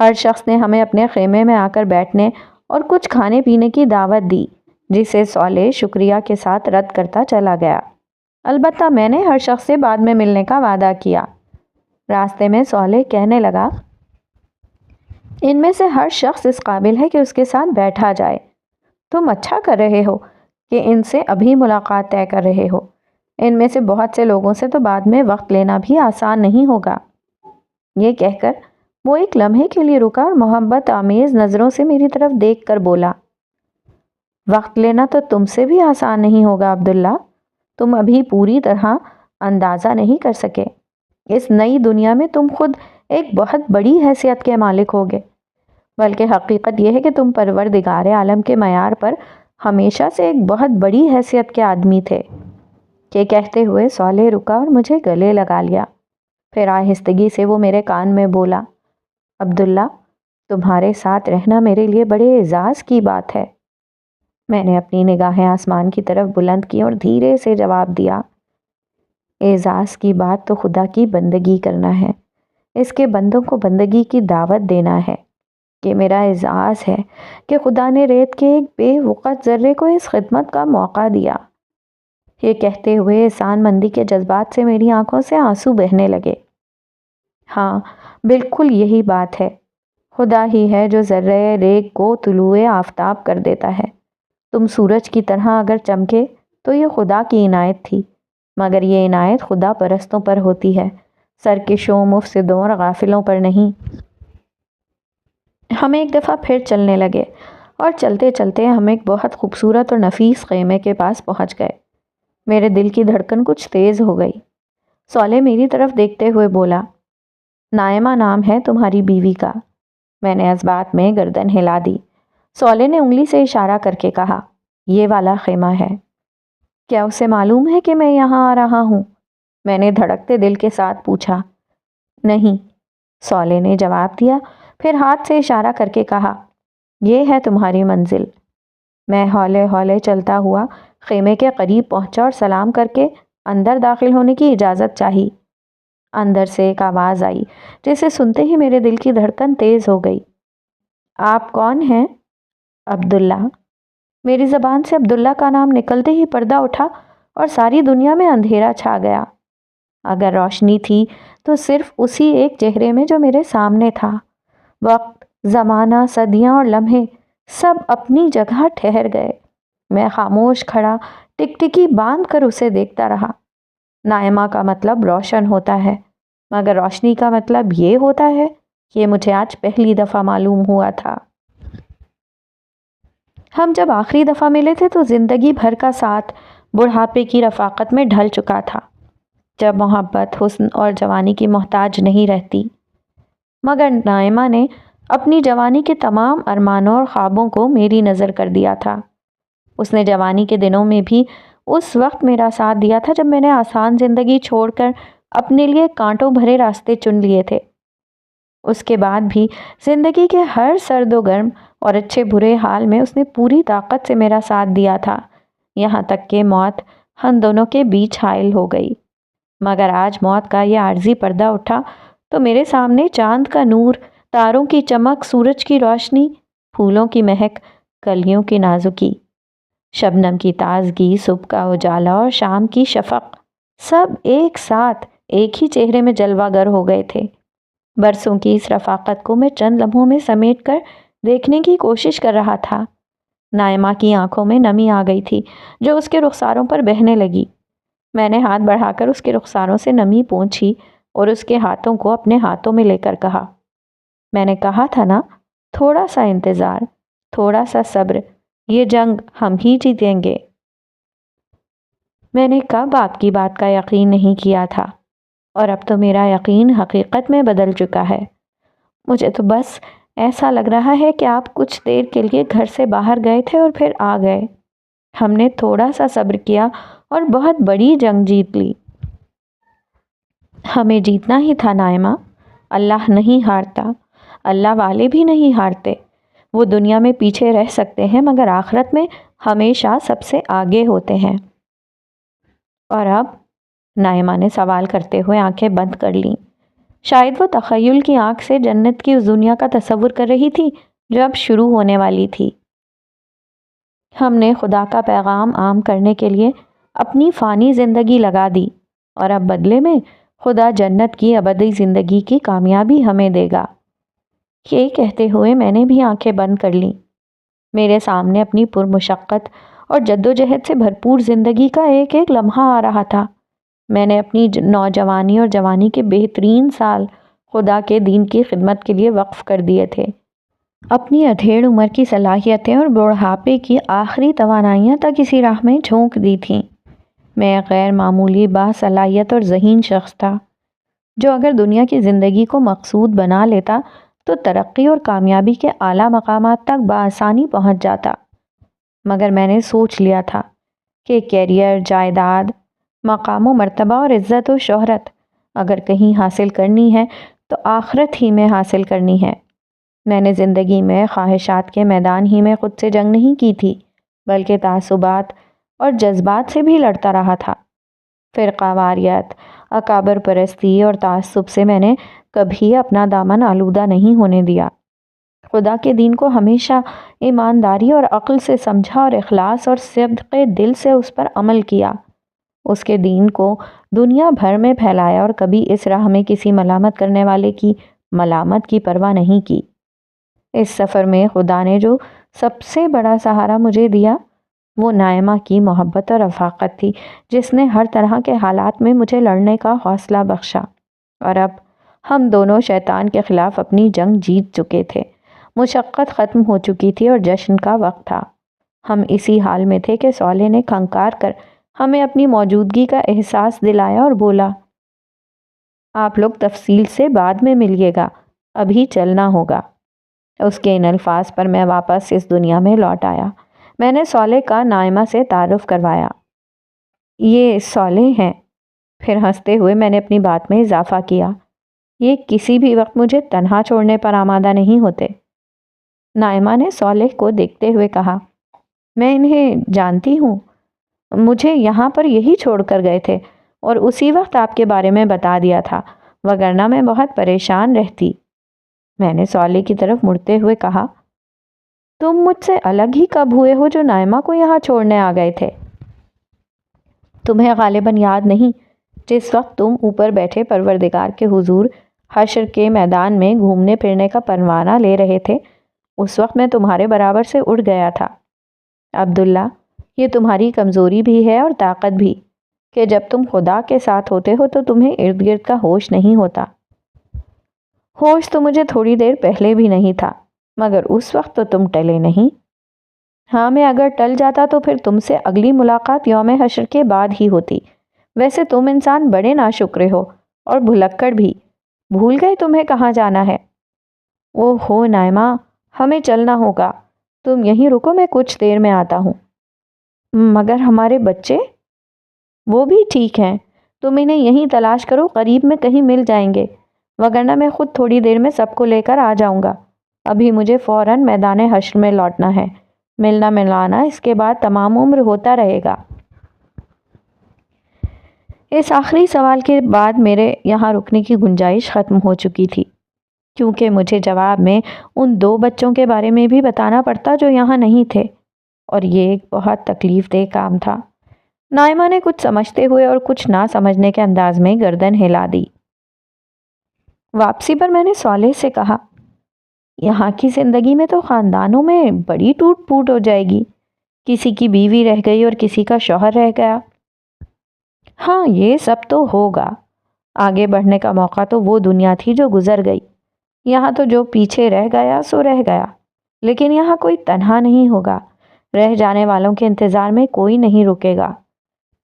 ہر شخص نے ہمیں اپنے خیمے میں آ کر بیٹھنے اور کچھ کھانے پینے کی دعوت دی، جسے صالح شکریہ کے ساتھ رد کرتا چلا گیا۔ البتہ میں نے ہر شخص سے بعد میں ملنے کا وعدہ کیا۔ راستے میں صالح کہنے لگا، ان میں سے ہر شخص اس قابل ہے کہ اس کے ساتھ بیٹھا جائے۔ تم اچھا کر رہے ہو کہ ان سے ابھی ملاقات طے کر رہے ہو۔ ان میں سے بہت سے لوگوں سے تو بعد میں وقت لینا بھی آسان نہیں ہوگا۔ یہ کہہ کر وہ ایک لمحے کے لیے رکا اور محبت آمیز نظروں سے میری طرف دیکھ کر بولا، وقت لینا تو تم سے بھی آسان نہیں ہوگا عبداللہ۔ تم ابھی پوری طرح اندازہ نہیں کر سکے۔ اس نئی دنیا میں تم خود ایک بہت بڑی حیثیت کے مالک ہوگے، بلکہ حقیقت یہ ہے کہ تم پروردگار عالم کے معیار پر ہمیشہ سے ایک بہت بڑی حیثیت کے آدمی تھے۔ یہ کہتے ہوئے صالح رکا اور مجھے گلے لگا لیا۔ پھر آہستگی سے وہ میرے کان میں بولا، عبداللہ، تمہارے ساتھ رہنا میرے لیے بڑے اعزاز کی بات ہے۔ میں نے اپنی نگاہیں آسمان کی طرف بلند کی اور دھیرے سے جواب دیا، اعزاز کی بات تو خدا کی بندگی کرنا ہے، اس کے بندوں کو بندگی کی دعوت دینا ہے۔ یہ میرا اعزاز ہے کہ خدا نے ریت کے ایک بے وقت ذرے کو اس خدمت کا موقع دیا۔ یہ کہتے ہوئے احسان مندی کے جذبات سے میری آنکھوں سے آنسو بہنے لگے۔ ہاں، بالکل یہی بات ہے۔ خدا ہی ہے جو ذرے ریگ کو طلوع آفتاب کر دیتا ہے۔ تم سورج کی طرح اگر چمکے تو یہ خدا کی عنایت تھی، مگر یہ عنایت خدا پرستوں پر ہوتی ہے، سرکشوں، مفسدوں اور غافلوں پر نہیں۔ ہم ایک دفعہ پھر چلنے لگے اور چلتے چلتے ہم ایک بہت خوبصورت اور نفیس خیمے کے پاس پہنچ گئے۔ میرے دل کی دھڑکن کچھ تیز ہو گئی۔ صالح میری طرف دیکھتے ہوئے بولا، نائمہ نام ہے تمہاری بیوی کا۔ میں نے اس بات میں گردن ہلا دی۔ صالح نے انگلی سے اشارہ کر کے کہا، یہ والا خیمہ ہے۔ کیا اسے معلوم ہے کہ میں یہاں آ رہا ہوں؟ میں نے دھڑکتے دل کے ساتھ پوچھا۔ نہیں، صالح نے جواب دیا، پھر ہاتھ سے اشارہ کر کے کہا، یہ ہے تمہاری منزل۔ میں ہولے ہولے چلتا ہوا خیمے کے قریب پہنچا اور سلام کر کے اندر داخل ہونے کی اجازت چاہی۔ اندر سے ایک آواز آئی جسے سنتے ہی میرے دل کی دھڑکن تیز ہو گئی۔ آپ کون ہیں؟ عبداللہ۔ میری زبان سے عبداللہ کا نام نکلتے ہی پردہ اٹھا اور ساری دنیا میں اندھیرا چھا گیا۔ اگر روشنی تھی تو صرف اسی ایک چہرے میں جو میرے سامنے تھا۔ وقت، زمانہ، صدیاں اور لمحے سب اپنی جگہ ٹھہر گئے۔ میں خاموش کھڑا ٹکٹکی باندھ کر اسے دیکھتا رہا۔ نائمہ کا مطلب روشن ہوتا ہے، مگر روشنی کا مطلب یہ ہوتا ہے، یہ مجھے آج پہلی دفعہ معلوم ہوا تھا۔ ہم جب آخری دفعہ ملے تھے تو زندگی بھر کا ساتھ بڑھاپے کی رفاقت میں ڈھل چکا تھا، جب محبت، حسن اور جوانی کی محتاج نہیں رہتی۔ مگر نائمہ نے اپنی جوانی کے تمام ارمانوں اور خوابوں کو میری نظر کر دیا تھا۔ اس نے جوانی کے دنوں میں بھی اس وقت میرا ساتھ دیا تھا جب میں نے آسان زندگی چھوڑ کر اپنے لیے کانٹوں بھرے راستے چن لیے تھے۔ اس کے بعد بھی زندگی کے ہر سرد و گرم اور اچھے برے حال میں اس نے پوری طاقت سے میرا ساتھ دیا تھا، یہاں تک کہ موت ہم دونوں کے بیچ حائل ہو گئی۔ مگر آج موت کا یہ عارضی پردہ اٹھا تو میرے سامنے چاند کا نور، تاروں کی چمک، سورج کی روشنی، پھولوں کی مہک، کلیوں کی نازکی، شبنم کی تازگی، صبح کا اجالا اور شام کی شفق، سب ایک ساتھ ایک ہی چہرے میں جلوہ گر ہو گئے تھے۔ برسوں کی اس رفاقت کو میں چند لمحوں میں سمیٹ کر دیکھنے کی کوشش کر رہا تھا۔ نائمہ کی آنکھوں میں نمی آ گئی تھی جو اس کے رخساروں پر بہنے لگی۔ میں نے ہاتھ بڑھا کر اس کے رخساروں سے نمی پونچھی اور اس کے ہاتھوں کو اپنے ہاتھوں میں لے کر کہا، میں نے کہا تھا نا، تھوڑا سا انتظار، تھوڑا سا صبر، یہ جنگ ہم ہی جیتیں گے۔ میں نے کب آپ کی بات کا یقین نہیں کیا تھا، اور اب تو میرا یقین حقیقت میں بدل چکا ہے۔ مجھے تو بس ایسا لگ رہا ہے کہ آپ کچھ دیر کے لیے گھر سے باہر گئے تھے اور پھر آ گئے۔ ہم نے تھوڑا سا صبر کیا اور بہت بڑی جنگ جیت لی۔ ہمیں جیتنا ہی تھا نائمہ۔ اللہ نہیں ہارتا، اللہ والے بھی نہیں ہارتے۔ وہ دنیا میں پیچھے رہ سکتے ہیں مگر آخرت میں ہمیشہ سب سے آگے ہوتے ہیں۔ اور اب؟ نائمہ نے سوال کرتے ہوئے آنکھیں بند کر لیں۔ شاید وہ تخیل کی آنکھ سے جنت کی اس دنیا کا تصور کر رہی تھی جو اب شروع ہونے والی تھی۔ ہم نے خدا کا پیغام عام کرنے کے لیے اپنی فانی زندگی لگا دی اور اب بدلے میں خدا جنت کی ابدی زندگی کی کامیابی ہمیں دے گا۔ یہ کہتے ہوئے میں نے بھی آنکھیں بند کر لیں۔ میرے سامنے اپنی پرمشقت اور جدوجہد سے بھرپور زندگی کا ایک ایک لمحہ آ رہا تھا۔ میں نے اپنی نوجوانی اور جوانی کے بہترین سال خدا کے دین کی خدمت کے لیے وقف کر دیے تھے۔ اپنی ادھیڑ عمر کی صلاحیتیں اور بڑھاپے کی آخری توانائیاں تک اسی راہ میں جھونک دی تھیں۔ میں غیر معمولی باصلاحیت اور ذہین شخص تھا جو اگر دنیا کی زندگی کو مقصود بنا لیتا تو ترقی اور کامیابی کے اعلیٰ مقامات تک بآسانی پہنچ جاتا، مگر میں نے سوچ لیا تھا کہ کیریئر، جائیداد، مقام و مرتبہ اور عزت و شہرت اگر کہیں حاصل کرنی ہے تو آخرت ہی میں حاصل کرنی ہے۔ میں نے زندگی میں خواہشات کے میدان ہی میں خود سے جنگ نہیں کی تھی، بلکہ تعصبات اور جذبات سے بھی لڑتا رہا تھا۔ فرقہ واریت، اکابر پرستی اور تعصب سے میں نے کبھی اپنا دامن آلودہ نہیں ہونے دیا۔ خدا کے دین کو ہمیشہ ایمانداری اور عقل سے سمجھا اور اخلاص اور صدق دل سے اس پر عمل کیا۔ اس کے دین کو دنیا بھر میں پھیلایا اور کبھی اس راہ میں کسی ملامت کرنے والے کی ملامت کی پرواہ نہیں کی۔ اس سفر میں خدا نے جو سب سے بڑا سہارا مجھے دیا وہ نائمہ کی محبت اور رفاقت تھی، جس نے ہر طرح کے حالات میں مجھے لڑنے کا حوصلہ بخشا۔ اور اب ہم دونوں شیطان کے خلاف اپنی جنگ جیت چکے تھے، مشقت ختم ہو چکی تھی اور جشن کا وقت تھا۔ ہم اسی حال میں تھے کہ صالح نے کھنکار کر ہمیں اپنی موجودگی کا احساس دلایا اور بولا، آپ لوگ تفصیل سے بعد میں ملیے گا، ابھی چلنا ہوگا۔ اس کے ان الفاظ پر میں واپس اس دنیا میں لوٹ آیا۔ میں نے صالح کا نائمہ سے تعارف کروایا۔ یہ صالح ہیں۔ پھر ہنستے ہوئے میں نے اپنی بات میں اضافہ کیا، یہ کسی بھی وقت مجھے تنہا چھوڑنے پر آمادہ نہیں ہوتے۔ نائمہ نے صالح کو دیکھتے ہوئے کہا، میں انہیں جانتی ہوں، مجھے یہاں پر یہی چھوڑ کر گئے تھے اور اسی وقت آپ کے بارے میں بتا دیا تھا، وگرنہ میں بہت پریشان رہتی۔ میں نے صالح کی طرف مڑتے ہوئے کہا، تم مجھ سے الگ ہی کب ہوئے ہو جو نائمہ کو یہاں چھوڑنے آ گئے تھے؟ تمہیں غالباً یاد نہیں جس وقت تم اوپر بیٹھے پروردگار کے حضور حشر کے میدان میں گھومنے پھرنے کا پروانہ لے رہے تھے، اس وقت میں تمہارے برابر سے اڑ گیا تھا۔ عبداللہ، یہ تمہاری کمزوری بھی ہے اور طاقت بھی کہ جب تم خدا کے ساتھ ہوتے ہو تو تمہیں ارد گرد کا ہوش نہیں ہوتا۔ ہوش تو مجھے تھوڑی دیر پہلے بھی نہیں تھا، مگر اس وقت تو تم ٹلے نہیں۔ ہاں، میں اگر ٹل جاتا تو پھر تم سے اگلی ملاقات یوم حشر کے بعد ہی ہوتی۔ ویسے تم انسان بڑے ناشکرے ہو اور بھلکڑ بھی، بھول گئے تمہیں کہاں جانا ہے؟ اوہ ہو نائمہ، ہمیں چلنا ہوگا، تم یہیں رکو، میں کچھ دیر میں آتا ہوں۔ مگر ہمارے بچے؟ وہ بھی ٹھیک ہیں، تم انہیں یہیں تلاش کرو، قریب میں کہیں مل جائیں گے، وگرنہ میں خود تھوڑی دیر میں سب کو لے کر آ جاؤں گا۔ ابھی مجھے فوراً میدان حشر میں لوٹنا ہے، ملنا ملانا اس کے بعد تمام عمر ہوتا رہے گا۔ اس آخری سوال کے بعد میرے یہاں رکنے کی گنجائش ختم ہو چکی تھی، کیونکہ مجھے جواب میں ان 2 بچوں کے بارے میں بھی بتانا پڑتا جو یہاں نہیں تھے، اور یہ ایک بہت تکلیف دہ کام تھا۔ نائمہ نے کچھ سمجھتے ہوئے اور کچھ نہ سمجھنے کے انداز میں گردن ہلا دی۔ واپسی پر میں نے صالح سے کہا، یہاں کی زندگی میں تو خاندانوں میں بڑی ٹوٹ پھوٹ ہو جائے گی، کسی کی بیوی رہ گئی اور کسی کا شوہر رہ گیا۔ ہاں، یہ سب تو ہوگا، آگے بڑھنے کا موقع تو وہ دنیا تھی جو گزر گئی، یہاں تو جو پیچھے رہ گیا سو رہ گیا، لیکن یہاں کوئی تنہا نہیں ہوگا، رہ جانے والوں کے انتظار میں کوئی نہیں رکے گا،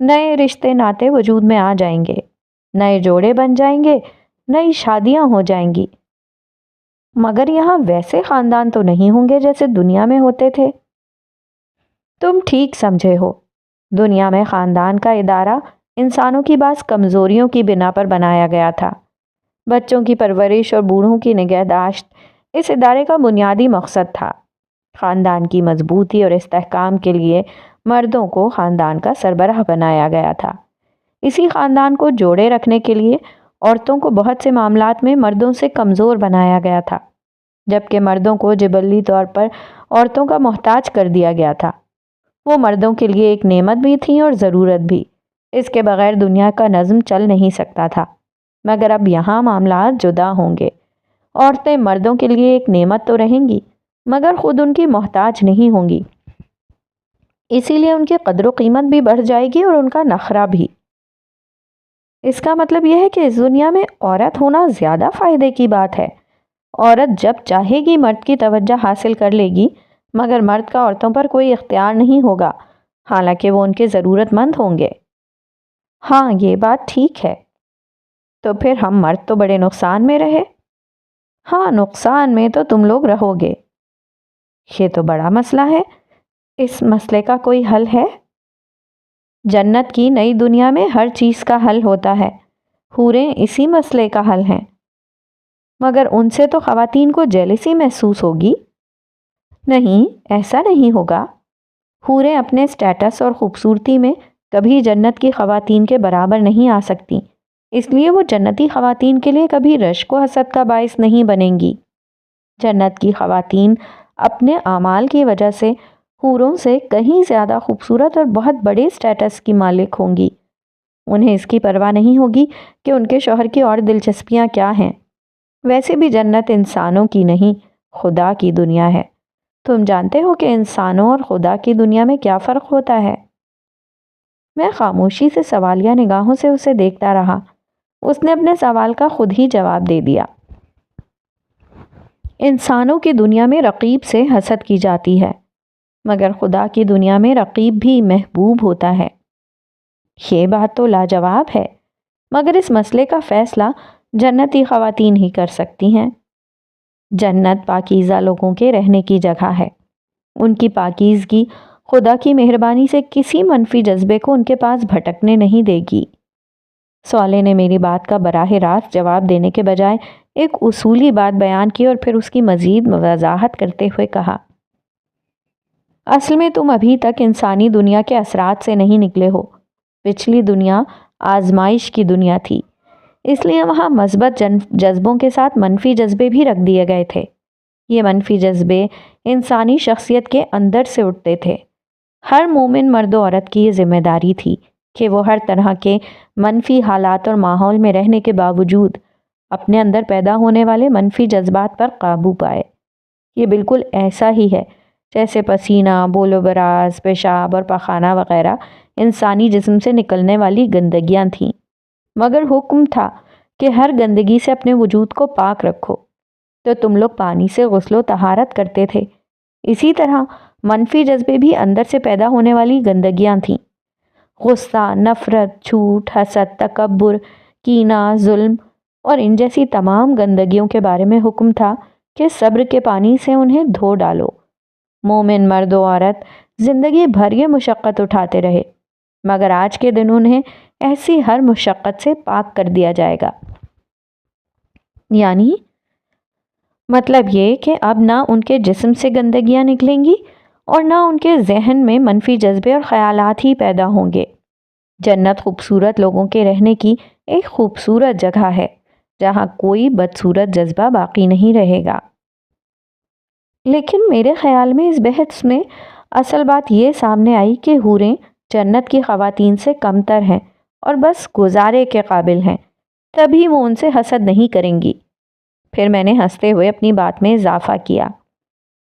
نئے رشتے ناتے وجود میں آ جائیں گے، نئے جوڑے بن جائیں گے، نئی شادیاں ہو جائیں گی، مگر یہاں ویسے خاندان تو نہیں ہوں گے جیسے دنیا میں ہوتے تھے۔ تم ٹھیک سمجھے ہو، دنیا میں خاندان کا ادارہ انسانوں کی بعض کمزوریوں کی بنا پر بنایا گیا تھا۔ بچوں کی پرورش اور بوڑھوں کی نگہداشت اس ادارے کا بنیادی مقصد تھا۔ خاندان کی مضبوطی اور استحکام کے لیے مردوں کو خاندان کا سربراہ بنایا گیا تھا۔ اسی خاندان کو جوڑے رکھنے کے لیے عورتوں کو بہت سے معاملات میں مردوں سے کمزور بنایا گیا تھا، جبکہ مردوں کو جبلی طور پر عورتوں کا محتاج کر دیا گیا تھا۔ وہ مردوں کے لیے ایک نعمت بھی تھی اور ضرورت بھی۔ اس کے بغیر دنیا کا نظم چل نہیں سکتا تھا، مگر اب یہاں معاملات جدا ہوں گے۔ عورتیں مردوں کے لیے ایک نعمت تو رہیں گی، مگر خود ان کی محتاج نہیں ہوں گی۔ اسی لیے ان کی قدر و قیمت بھی بڑھ جائے گی اور ان کا نخرہ بھی۔ اس کا مطلب یہ ہے کہ اس دنیا میں عورت ہونا زیادہ فائدے کی بات ہے۔ عورت جب چاہے گی مرد کی توجہ حاصل کر لے گی، مگر مرد کا عورتوں پر کوئی اختیار نہیں ہوگا، حالانکہ وہ ان کے ضرورت مند ہوں گے۔ ہاں، یہ بات ٹھیک ہے۔ تو پھر ہم مرد تو بڑے نقصان میں رہے۔ ہاں، نقصان میں تو تم لوگ رہو گے۔ یہ تو بڑا مسئلہ ہے۔ اس مسئلے کا کوئی حل ہے؟ جنت کی نئی دنیا میں ہر چیز کا حل ہوتا ہے۔ حوریں اسی مسئلے کا حل ہیں۔ مگر ان سے تو خواتین کو جیلسی محسوس ہوگی۔ نہیں، ایسا نہیں ہوگا۔ حوریں اپنے سٹیٹس اور خوبصورتی میں کبھی جنت کی خواتین کے برابر نہیں آ سکتی، اس لیے وہ جنتی خواتین کے لیے کبھی رشک و حسد کا باعث نہیں بنیں گی۔ جنت کی خواتین اپنے اعمال کی وجہ سے حوروں سے کہیں زیادہ خوبصورت اور بہت بڑے سٹیٹس کی مالک ہوں گی۔ انہیں اس کی پرواہ نہیں ہوگی کہ ان کے شوہر کی اور دلچسپیاں کیا ہیں۔ ویسے بھی جنت انسانوں کی نہیں، خدا کی دنیا ہے۔ تم جانتے ہو کہ انسانوں اور خدا کی دنیا میں کیا فرق ہوتا ہے؟ میں خاموشی سے سوالیہ نگاہوں سے اسے دیکھتا رہا۔ اس نے اپنے سوال کا خود ہی جواب دے دیا۔ انسانوں کی دنیا میں رقیب سے حسد کی جاتی ہے، مگر خدا کی دنیا میں رقیب بھی محبوب ہوتا ہے۔ یہ بات تو لاجواب ہے، مگر اس مسئلے کا فیصلہ جنتی خواتین ہی کر سکتی ہیں۔ جنت پاکیزہ لوگوں کے رہنے کی جگہ ہے۔ ان کی پاکیزگی خدا کی مہربانی سے کسی منفی جذبے کو ان کے پاس بھٹکنے نہیں دے گی۔ سوالے نے میری بات کا براہ راست جواب دینے کے بجائے ایک اصولی بات بیان کی اور پھر اس کی مزید وضاحت کرتے ہوئے کہا، اصل میں تم ابھی تک انسانی دنیا کے اثرات سے نہیں نکلے ہو۔ پچھلی دنیا آزمائش کی دنیا تھی، اس لیے وہاں مثبت جذبوں کے ساتھ منفی جذبے بھی رکھ دیے گئے تھے۔ یہ منفی جذبے انسانی شخصیت کے اندر سے اٹھتے تھے۔ ہر مومن مرد و عورت کی یہ ذمہ داری تھی کہ وہ ہر طرح کے منفی حالات اور ماحول میں رہنے کے باوجود اپنے اندر پیدا ہونے والے منفی جذبات پر قابو پائے۔ یہ بالکل ایسا ہی ہے جیسے پسینہ، بول و براز، پیشاب اور پاخانہ وغیرہ انسانی جسم سے نکلنے والی گندگیاں تھیں، مگر حکم تھا کہ ہر گندگی سے اپنے وجود کو پاک رکھو۔ تو تم لوگ پانی سے غسل و طہارت کرتے تھے، اسی طرح منفی جذبے بھی اندر سے پیدا ہونے والی گندگیاں تھیں۔ غصہ، نفرت، جھوٹ، حسد، تکبر، کینہ، ظلم اور ان جیسی تمام گندگیوں کے بارے میں حکم تھا کہ صبر کے پانی سے انہیں دھو ڈالو۔ مومن مرد و عورت زندگی بھر یہ مشقت اٹھاتے رہے، مگر آج کے دن انہیں ایسی ہر مشقت سے پاک کر دیا جائے گا۔ یعنی مطلب یہ کہ اب نہ ان کے جسم سے گندگیاں نکلیں گی اور نہ ان کے ذہن میں منفی جذبے اور خیالات ہی پیدا ہوں گے۔ جنت خوبصورت لوگوں کے رہنے کی ایک خوبصورت جگہ ہے جہاں کوئی بدصورت جذبہ باقی نہیں رہے گا۔ لیکن میرے خیال میں اس بحث میں اصل بات یہ سامنے آئی کہ حوریں جنت کی خواتین سے کمتر ہیں اور بس گزارے کے قابل ہیں، تبھی وہ ان سے حسد نہیں کریں گی۔ پھر میں نے ہنستے ہوئے اپنی بات میں اضافہ کیا،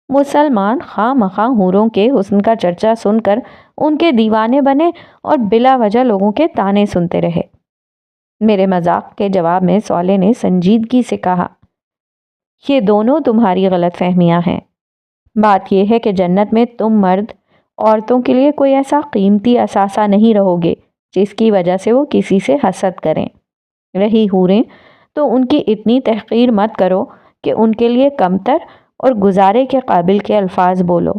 مسلمان خواہ مخواہ حوروں کے حسن کا چرچا سن کر ان کے دیوانے بنے اور بلا وجہ لوگوں کے تانے سنتے رہے۔ میرے مذاق کے جواب میں سولے نے سنجیدگی سے کہا، یہ دونوں تمہاری غلط فہمیاں ہیں۔ بات یہ ہے کہ جنت میں تم مرد عورتوں کے لیے کوئی ایسا قیمتی اثاثہ نہیں رہو گے جس کی وجہ سے وہ کسی سے حسد کریں۔ رہی حوریں تو ان کی اتنی تحقیر مت کرو کہ ان کے لیے کمتر اور گزارے کے قابل کے الفاظ بولو۔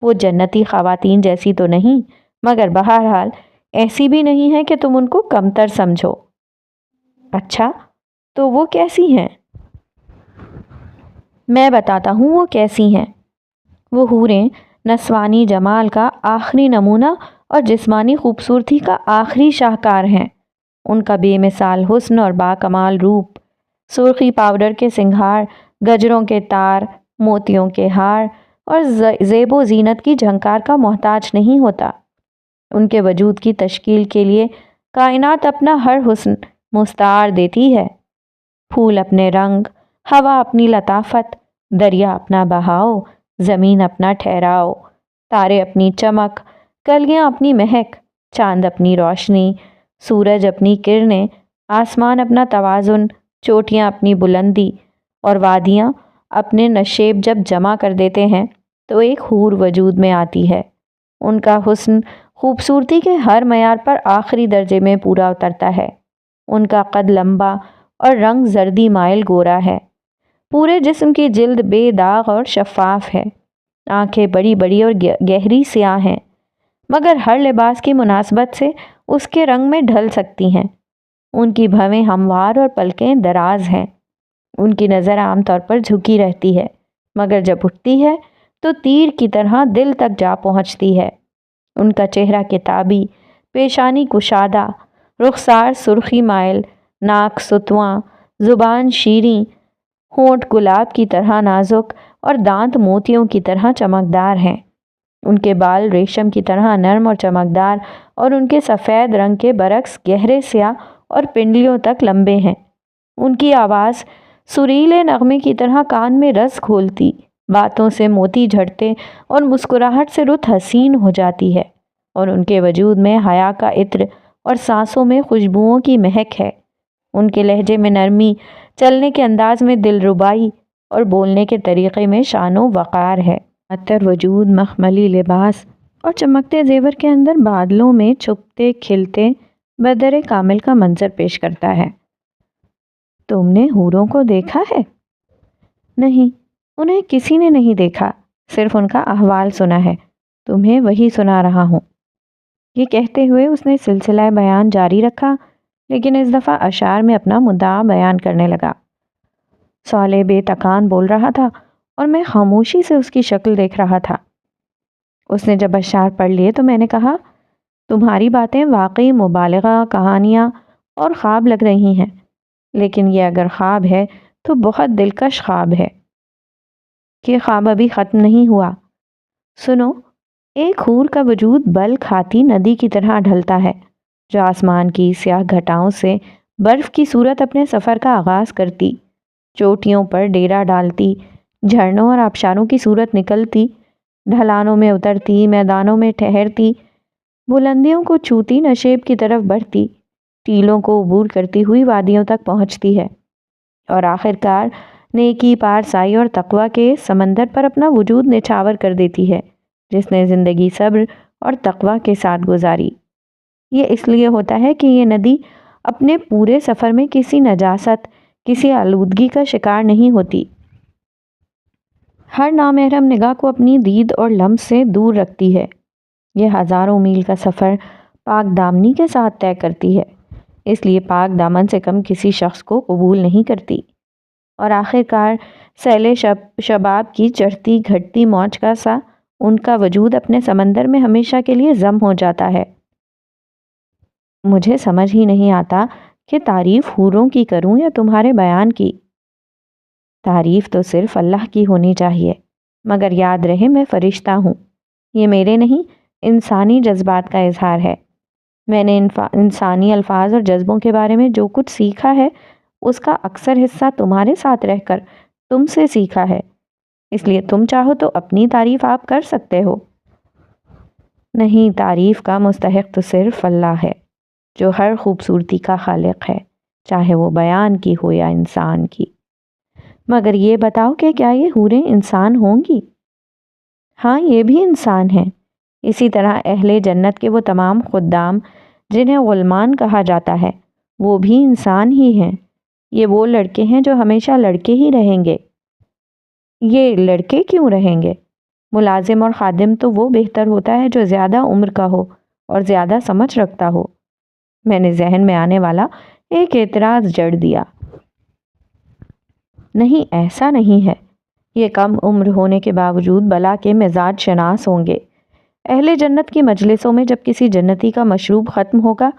وہ جنتی خواتین جیسی تو نہیں، مگر بہرحال ایسی بھی نہیں ہے کہ تم ان کو کمتر سمجھو۔ اچھا، تو وہ کیسی ہیں؟ میں بتاتا ہوں وہ کیسی ہیں۔ وہ حوریں نسوانی جمال کا آخری نمونہ اور جسمانی خوبصورتی کا آخری شاہکار ہیں۔ ان کا بے مثال حسن اور باکمال روپ سرخی پاؤڈر کے سنگھار، گجروں کے تار، موتیوں کے ہار اور زیب و زینت کی جھنکار کا محتاج نہیں ہوتا۔ ان کے وجود کی تشکیل کے لیے کائنات اپنا ہر حسن مستعار دیتی ہے۔ پھول اپنے رنگ، ہوا اپنی لطافت، دریا اپنا بہاؤ، زمین اپنا ٹھہراؤ، تارے اپنی چمک، کلیاں اپنی مہک، چاند اپنی روشنی، سورج اپنی کرنیں، آسمان اپنا توازن، چوٹیاں اپنی بلندی اور وادیاں اپنے نشیب جب جمع کر دیتے ہیں تو ایک حور وجود میں آتی ہے۔ ان کا حسن خوبصورتی کے ہر معیار پر آخری درجے میں پورا اترتا ہے۔ ان کا قد لمبا اور رنگ زردی مائل گورا ہے۔ پورے جسم کی جلد بے داغ اور شفاف ہے۔ آنکھیں بڑی بڑی اور گہری سیاہ ہیں، مگر ہر لباس کی مناسبت سے اس کے رنگ میں ڈھل سکتی ہیں۔ ان کی بھویں ہموار اور پلکیں دراز ہیں۔ ان کی نظر عام طور پر جھکی رہتی ہے، مگر جب اٹھتی ہے تو تیر کی طرح دل تک جا پہنچتی ہے۔ ان کا چہرہ کتابی، پیشانی کشادہ، رخسار سرخی مائل، ناک ستواں، زبان شیریں، ہونٹ گلاب کی طرح نازک اور دانت موتیوں کی طرح چمکدار ہیں۔ ان کے بال ریشم کی طرح نرم اور چمکدار اور ان کے سفید رنگ کے برعکس گہرے سیاہ اور پنڈلیوں تک لمبے ہیں۔ ان کی آواز سریلے نغمے کی طرح کان میں رس کھولتی، باتوں سے موتی جھڑتے اور مسکراہٹ سے رت حسین ہو جاتی ہے، اور ان کے وجود میں حیا کا عطر اور سانسوں میں خوشبوؤں کی مہک ہے۔ ان کے لہجے میں نرمی، چلنے کے انداز میں دلربائی اور بولنے کے طریقے میں شان و وقار ہے۔ عطر وجود مخملی لباس اور چمکتے زیور کے اندر بادلوں میں چھپتے کھلتے بدر کامل کا منظر پیش کرتا ہے۔ تم نے حوروں کو دیکھا ہے؟ نہیں، انہیں کسی نے نہیں دیکھا، صرف ان کا احوال سنا ہے۔ تمہیں وہی سنا رہا ہوں۔ یہ کہتے ہوئے اس نے سلسلہ بیان جاری رکھا، لیکن اس دفعہ اشعار میں اپنا مدعا بیان کرنے لگا۔ صالح بے تکان بول رہا تھا اور میں خاموشی سے اس کی شکل دیکھ رہا تھا۔ اس نے جب اشعار پڑھ لیے تو میں نے کہا، تمہاری باتیں واقعی مبالغہ، کہانیاں اور خواب لگ رہی ہیں، لیکن یہ اگر خواب ہے تو بہت دلکش خواب ہے۔ یہ خواب ابھی ختم نہیں ہوا۔ سنو، ایک حور کا وجود بل کھاتی ندی کی طرح ڈھلتا ہے، جو آسمان کی سیاہ گھٹاؤں سے برف کی صورت اپنے سفر کا آغاز کرتی، چوٹیوں پر ڈیرا ڈالتی، جھرنوں اور آبشاروں کی صورت نکلتی، ڈھلانوں میں اترتی، میدانوں میں ٹھہرتی، بلندیوں کو چھوتی، نشیب کی طرف بڑھتی، ٹیلوں کو عبور کرتی ہوئی وادیوں تک پہنچتی ہے، اور آخرکار نیکی، پارسائی اور تقوی کے سمندر پر اپنا وجود نچھاور کر دیتی ہے، جس نے زندگی صبر اور تقوی کے ساتھ گزاری۔ یہ اس لیے ہوتا ہے کہ یہ ندی اپنے پورے سفر میں کسی نجاست، کسی آلودگی کا شکار نہیں ہوتی۔ ہر نامحرم نگاہ کو اپنی دید اور لمس سے دور رکھتی ہے۔ یہ ہزاروں میل کا سفر پاک دامنی کے ساتھ طے کرتی ہے، اس لیے پاک دامن سے کم کسی شخص کو قبول نہیں کرتی، اور آخرکار سیل شباب کی چڑھتی گھٹتی موج کا سا ان کا وجود اپنے سمندر میں ہمیشہ کے لیے ضم ہو جاتا ہے۔ مجھے سمجھ ہی نہیں آتا کہ تعریف حوروں کی کروں یا تمہارے بیان کی۔ تعریف تو صرف اللہ کی ہونی چاہیے، مگر یاد رہے میں فرشتہ ہوں، یہ میرے نہیں انسانی جذبات کا اظہار ہے۔ میں نے انسانی الفاظ اور جذبوں کے بارے میں جو کچھ سیکھا ہے اس کا اکثر حصہ تمہارے ساتھ رہ کر تم سے سیکھا ہے، اس لیے تم چاہو تو اپنی تعریف آپ کر سکتے ہو۔ نہیں، تعریف کا مستحق تو صرف اللہ ہے، جو ہر خوبصورتی کا خالق ہے، چاہے وہ بیان کی ہو یا انسان کی۔ مگر یہ بتاؤ کہ کیا یہ حوریں انسان ہوں گی؟ ہاں، یہ بھی انسان ہیں، اسی طرح اہل جنت کے وہ تمام خدام جنہیں غلمان کہا جاتا ہے، وہ بھی انسان ہی ہیں۔ یہ وہ لڑکے ہیں جو ہمیشہ لڑکے ہی رہیں گے۔ یہ لڑکے کیوں رہیں گے؟ ملازم اور خادم تو وہ بہتر ہوتا ہے جو زیادہ عمر کا ہو اور زیادہ سمجھ رکھتا ہو۔ میں نے ذہن میں آنے والا ایک اعتراض جڑ دیا۔ نہیں، ایسا نہیں ہے۔ یہ کم عمر ہونے کے باوجود بلا کے مزاج شناس ہوں گے۔ اہل جنت کی مجلسوں میں جب کسی جنتی کا مشروب ختم ہوگا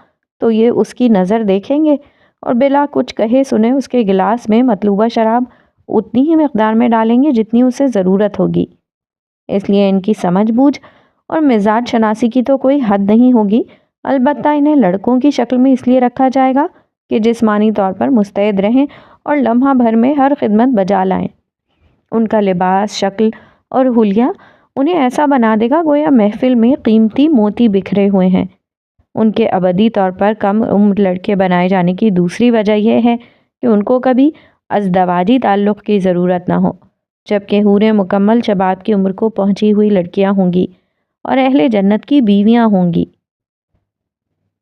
تو یہ اس کی نظر دیکھیں گے اور بلا کچھ کہے سنے اس کے گلاس میں مطلوبہ شراب اتنی ہی مقدار میں ڈالیں گے جتنی اسے ضرورت ہوگی۔ اس لیے ان کی سمجھ بوجھ اور مزاج شناسی کی تو کوئی حد نہیں ہوگی، البتہ انہیں لڑکوں کی شکل میں اس لیے رکھا جائے گا کہ جسمانی طور پر مستعد رہیں اور لمحہ بھر میں ہر خدمت بجا لائیں۔ ان کا لباس، شکل اور حلیہ انہیں ایسا بنا دے گا گویا محفل میں قیمتی موتی بکھرے ہوئے ہیں۔ ان کے ابدی طور پر کم عمر لڑکے بنائے جانے کی دوسری وجہ یہ ہے کہ ان کو کبھی ازدواجی تعلق کی ضرورت نہ ہو، جبکہ حوریں مکمل شباب کی عمر کو پہنچی ہوئی لڑکیاں ہوں گی اور اہل جنت کی بیویاں ہوں گی۔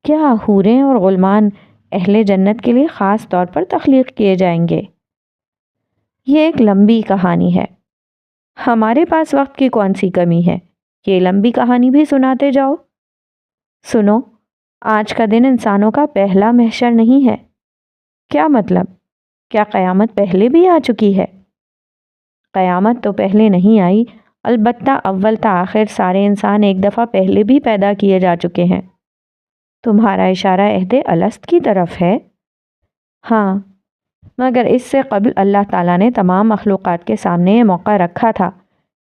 کیا حوریں اور غلمان اہل جنت کے لیے خاص طور پر تخلیق کیے جائیں گے؟ یہ ایک لمبی کہانی ہے، ہمارے پاس وقت کی کون سی کمی ہے، یہ لمبی کہانی بھی سناتے جاؤ۔ سنو، آج کا دن انسانوں کا پہلا محشر نہیں ہے۔ کیا مطلب؟ کیا قیامت پہلے بھی آ چکی ہے؟ قیامت تو پہلے نہیں آئی، البتہ اول تا آخر سارے انسان ایک دفعہ پہلے بھی پیدا کیے جا چکے ہیں۔ تمہارا اشارہ عہد الست کی طرف ہے؟ ہاں، مگر اس سے قبل اللہ تعالیٰ نے تمام مخلوقات کے سامنے یہ موقع رکھا تھا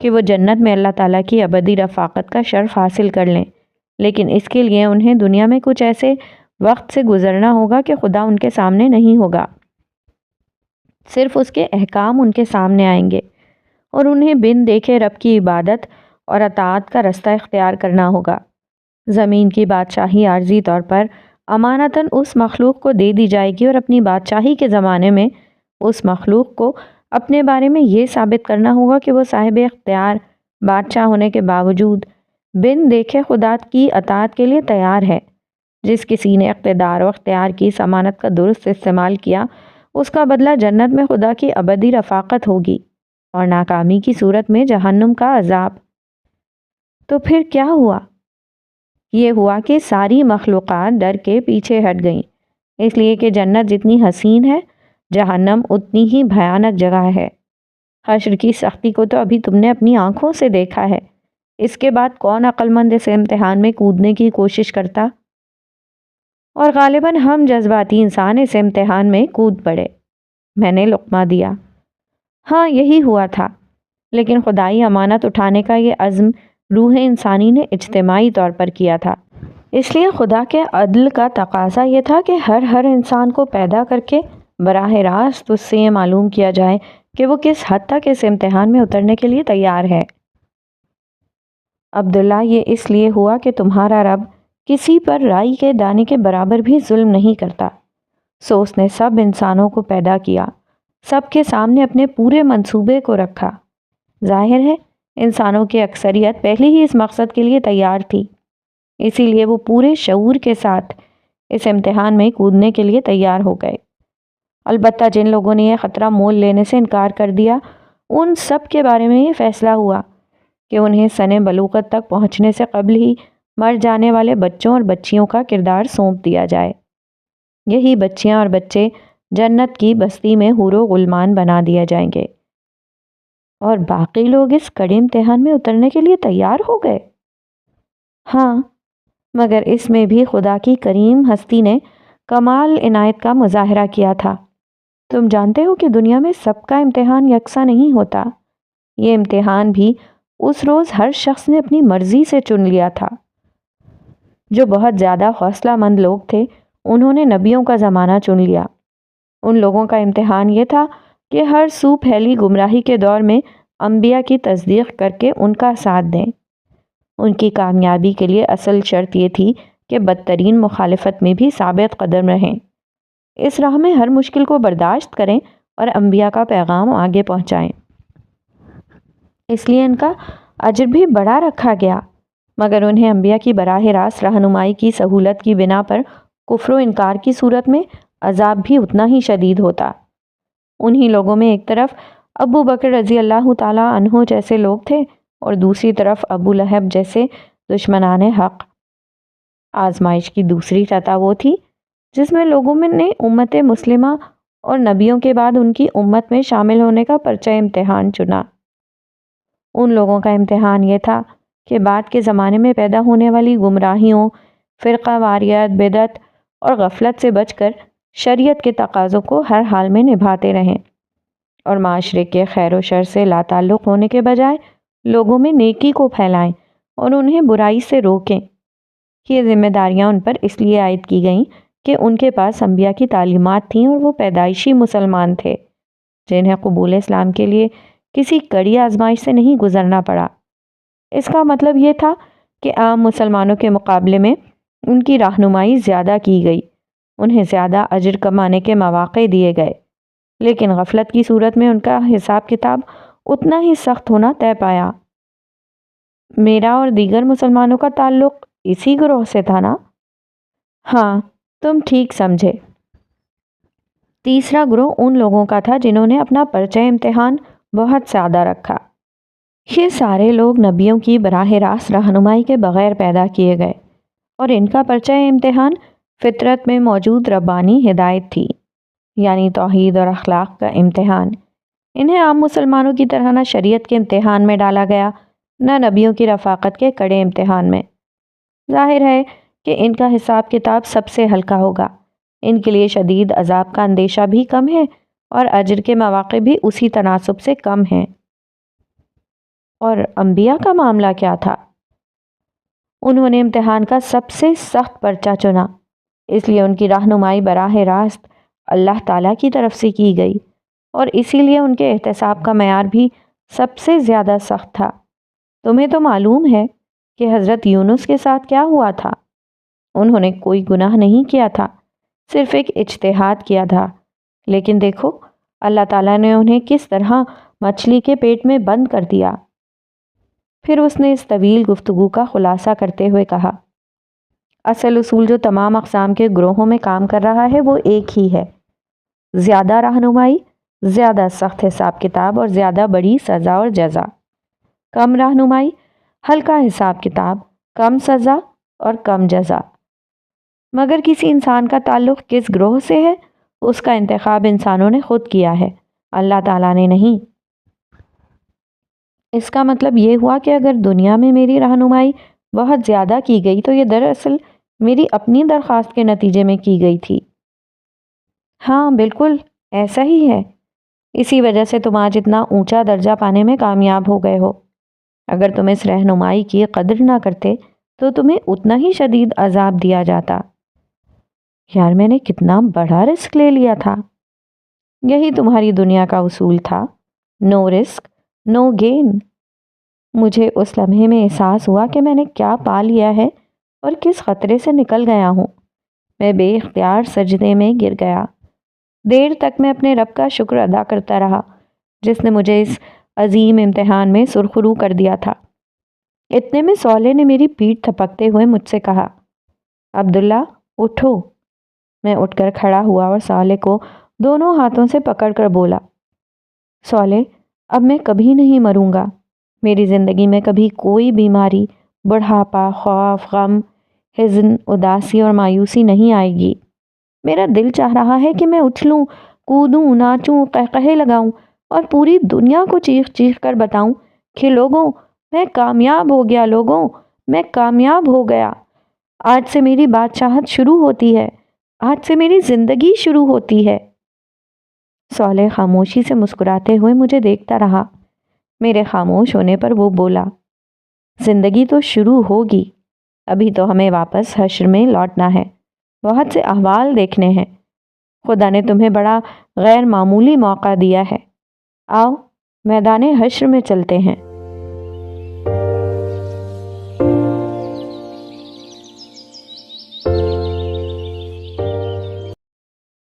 کہ وہ جنت میں اللہ تعالیٰ کی ابدی رفاقت کا شرف حاصل کر لیں، لیکن اس کے لیے انہیں دنیا میں کچھ ایسے وقت سے گزرنا ہوگا کہ خدا ان کے سامنے نہیں ہوگا، صرف اس کے احکام ان کے سامنے آئیں گے اور انہیں بن دیکھے رب کی عبادت اور اطاعت کا رستہ اختیار کرنا ہوگا۔ زمین کی بادشاہی عارضی طور پر امانتاً اس مخلوق کو دے دی جائے گی اور اپنی بادشاہی کے زمانے میں اس مخلوق کو اپنے بارے میں یہ ثابت کرنا ہوگا کہ وہ صاحب اختیار بادشاہ ہونے کے باوجود بن دیکھے خدا کی اطاعت کے لیے تیار ہے۔ جس کسی نے اقتدار و اختیار کی اس امانت کا درست استعمال کیا، اس کا بدلہ جنت میں خدا کی ابدی رفاقت ہوگی اور ناکامی کی صورت میں جہنم کا عذاب۔ تو پھر کیا ہوا؟ یہ ہوا کہ ساری مخلوقات ڈر کے پیچھے ہٹ گئیں، اس لیے کہ جنت جتنی حسین ہے، جہنم اتنی ہی بھیانک جگہ ہے۔ حشر کی سختی کو تو ابھی تم نے اپنی آنکھوں سے دیکھا ہے، اس کے بعد کون عقل مند اس امتحان میں کودنے کی کوشش کرتا؟ اور غالباً ہم جذباتی انسان اس امتحان میں کود پڑے۔ میں نے لقمہ دیا۔ ہاں، یہی ہوا تھا، لیکن خدائی امانت اٹھانے کا یہ عزم روح انسانی نے اجتماعی طور پر کیا تھا، اس لیے خدا کے عدل کا تقاضا یہ تھا کہ ہر انسان کو پیدا کر کے براہ راست اس سے یہ معلوم کیا جائے کہ وہ کس حد تک اس امتحان میں اترنے کے لیے تیار ہے۔ عبداللہ، یہ اس لیے ہوا کہ تمہارا رب کسی پر رائی کے دانے کے برابر بھی ظلم نہیں کرتا، سو اس نے سب انسانوں کو پیدا کیا، سب کے سامنے اپنے پورے منصوبے کو رکھا۔ ظاہر ہے انسانوں کی اکثریت پہلے ہی اس مقصد کے لیے تیار تھی، اسی لیے وہ پورے شعور کے ساتھ اس امتحان میں کودنے کے لیے تیار ہو گئے۔ البتہ جن لوگوں نے یہ خطرہ مول لینے سے انکار کر دیا، ان سب کے بارے میں یہ فیصلہ ہوا کہ انہیں سن بلوغت تک پہنچنے سے قبل ہی مر جانے والے بچوں اور بچیوں کا کردار سونپ دیا جائے۔ یہی بچیاں اور بچے جنت کی بستی میں حور و غلمان بنا دیا جائیں گے، اور باقی لوگ اس کڑے امتحان میں اترنے کے لیے تیار ہو گئے۔ ہاں، مگر اس میں بھی خدا کی کریم ہستی نے کمال عنایت کا مظاہرہ کیا تھا۔ تم جانتے ہو کہ دنیا میں سب کا امتحان یکساں نہیں ہوتا، یہ امتحان بھی اس روز ہر شخص نے اپنی مرضی سے چن لیا تھا۔ جو بہت زیادہ حوصلہ مند لوگ تھے، انہوں نے نبیوں کا زمانہ چن لیا۔ ان لوگوں کا امتحان یہ تھا کہ ہر سو پھیلی گمراہی کے دور میں انبیاء کی تصدیق کر کے ان کا ساتھ دیں۔ ان کی کامیابی کے لیے اصل شرط یہ تھی کہ بدترین مخالفت میں بھی ثابت قدم رہیں، اس راہ میں ہر مشکل کو برداشت کریں اور انبیاء کا پیغام آگے پہنچائیں۔ اس لیے ان کا اجر بھی بڑا رکھا گیا، مگر انہیں انبیاء کی براہ راست رہنمائی کی سہولت کی بنا پر کفر و انکار کی صورت میں عذاب بھی اتنا ہی شدید ہوتا۔ انہی لوگوں میں ایک طرف ابو بکر رضی اللہ تعالیٰ عنہ جیسے لوگ تھے اور دوسری طرف ابو لہب جیسے دشمنان حق۔ آزمائش کی دوسری سطح وہ تھی جس میں لوگوں نے امت مسلمہ اور نبیوں کے بعد ان کی امت میں شامل ہونے کا پرچہ امتحان چنا۔ ان لوگوں کا امتحان یہ تھا کہ بعد کے زمانے میں پیدا ہونے والی گمراہیوں، فرقہ واریت، بدعت اور غفلت سے بچ کر شریعت کے تقاضوں کو ہر حال میں نبھاتے رہیں، اور معاشرے کے خیر و شر سے لا تعلق ہونے کے بجائے لوگوں میں نیکی کو پھیلائیں اور انہیں برائی سے روکیں۔ یہ ذمہ داریاں ان پر اس لیے عائد کی گئیں کہ ان کے پاس انبیاء کی تعلیمات تھیں اور وہ پیدائشی مسلمان تھے جنہیں قبول اسلام کے لیے کسی کڑی آزمائش سے نہیں گزرنا پڑا۔ اس کا مطلب یہ تھا کہ عام مسلمانوں کے مقابلے میں ان کی رہنمائی زیادہ کی گئی، انہیں زیادہ اجر کمانے کے مواقع دیے گئے، لیکن غفلت کی صورت میں ان کا حساب کتاب اتنا ہی سخت ہونا طے پایا۔ میرا اور دیگر مسلمانوں کا تعلق اسی گروہ سے تھا نا؟ ہاں، تم ٹھیک سمجھے۔ تیسرا گروہ ان لوگوں کا تھا جنہوں نے اپنا پرچہ امتحان بہت سادہ رکھا۔ یہ سارے لوگ نبیوں کی براہ راست رہنمائی کے بغیر پیدا کیے گئے، اور ان کا پرچہ امتحان فطرت میں موجود ربانی ہدایت تھی، یعنی توحید اور اخلاق کا امتحان۔ انہیں عام مسلمانوں کی طرح نہ شریعت کے امتحان میں ڈالا گیا، نہ نبیوں کی رفاقت کے کڑے امتحان میں۔ ظاہر ہے کہ ان کا حساب کتاب سب سے ہلکا ہوگا، ان کے لیے شدید عذاب کا اندیشہ بھی کم ہے اور اجر کے مواقع بھی اسی تناسب سے کم ہیں۔ اور انبیاء کا معاملہ کیا تھا؟ انہوں نے امتحان کا سب سے سخت پرچہ چنا، اس لیے ان کی رہنمائی براہ راست اللہ تعالیٰ کی طرف سے کی گئی، اور اسی لیے ان کے احتساب کا معیار بھی سب سے زیادہ سخت تھا۔ تمہیں تو معلوم ہے کہ حضرت یونس کے ساتھ کیا ہوا تھا۔ انہوں نے کوئی گناہ نہیں کیا تھا، صرف ایک اجتہاد کیا تھا، لیکن دیکھو اللہ تعالیٰ نے انہیں کس طرح مچھلی کے پیٹ میں بند کر دیا۔ پھر اس نے اس طویل گفتگو کا خلاصہ کرتے ہوئے کہا، اصل اصول جو تمام اقسام کے گروہوں میں کام کر رہا ہے وہ ایک ہی ہے: زیادہ رہنمائی، زیادہ سخت حساب کتاب اور زیادہ بڑی سزا اور جزا۔ کم رہنمائی، ہلکا حساب کتاب، کم سزا اور کم جزا۔ مگر کسی انسان کا تعلق کس گروہ سے ہے، اس کا انتخاب انسانوں نے خود کیا ہے، اللہ تعالیٰ نے نہیں۔ اس کا مطلب یہ ہوا کہ اگر دنیا میں میری رہنمائی بہت زیادہ کی گئی تو یہ دراصل میری اپنی درخواست کے نتیجے میں کی گئی تھی۔ ہاں بالکل ایسا ہی ہے، اسی وجہ سے تم آج اتنا اونچا درجہ پانے میں کامیاب ہو گئے ہو۔ اگر تم اس رہنمائی کی قدر نہ کرتے تو تمہیں اتنا ہی شدید عذاب دیا جاتا۔ یار میں نے کتنا بڑا رسک لے لیا تھا۔ یہی تمہاری دنیا کا اصول تھا، نو رسک نو گین۔ مجھے اس لمحے میں احساس ہوا کہ میں نے کیا پا لیا ہے اور کس خطرے سے نکل گیا ہوں۔ میں بے اختیار سجدے میں گر گیا۔ دیر تک میں اپنے رب کا شکر ادا کرتا رہا جس نے مجھے اس عظیم امتحان میں سرخرو کر دیا تھا۔ اتنے میں صالح نے میری پیٹھ تھپکتے ہوئے مجھ سے کہا، عبداللہ اٹھو۔ میں اٹھ کر کھڑا ہوا اور صالح کو دونوں ہاتھوں سے پکڑ کر بولا، صالح اب میں کبھی نہیں مروں گا، میری زندگی میں کبھی کوئی بیماری، بڑھاپا، خوف، غم، حزن، اداسی اور مایوسی نہیں آئے گی۔ میرا دل چاہ رہا ہے کہ میں اچھلوں، کودوں، ناچوں، قہقہے لگاؤں اور پوری دنیا کو چیخ چیخ کر بتاؤں کہ لوگوں میں کامیاب ہو گیا، لوگوں میں کامیاب ہو گیا۔ آج سے میری بادشاہت شروع ہوتی ہے، آج سے میری زندگی شروع ہوتی ہے۔ صالح خاموشی سے مسکراتے ہوئے مجھے دیکھتا رہا۔ میرے خاموش ہونے پر وہ بولا، زندگی تو شروع ہوگی، ابھی تو ہمیں واپس حشر میں لوٹنا ہے، بہت سے احوال دیکھنے ہیں۔ خدا نے تمہیں بڑا غیر معمولی موقع دیا ہے، آؤ میدان حشر میں چلتے ہیں۔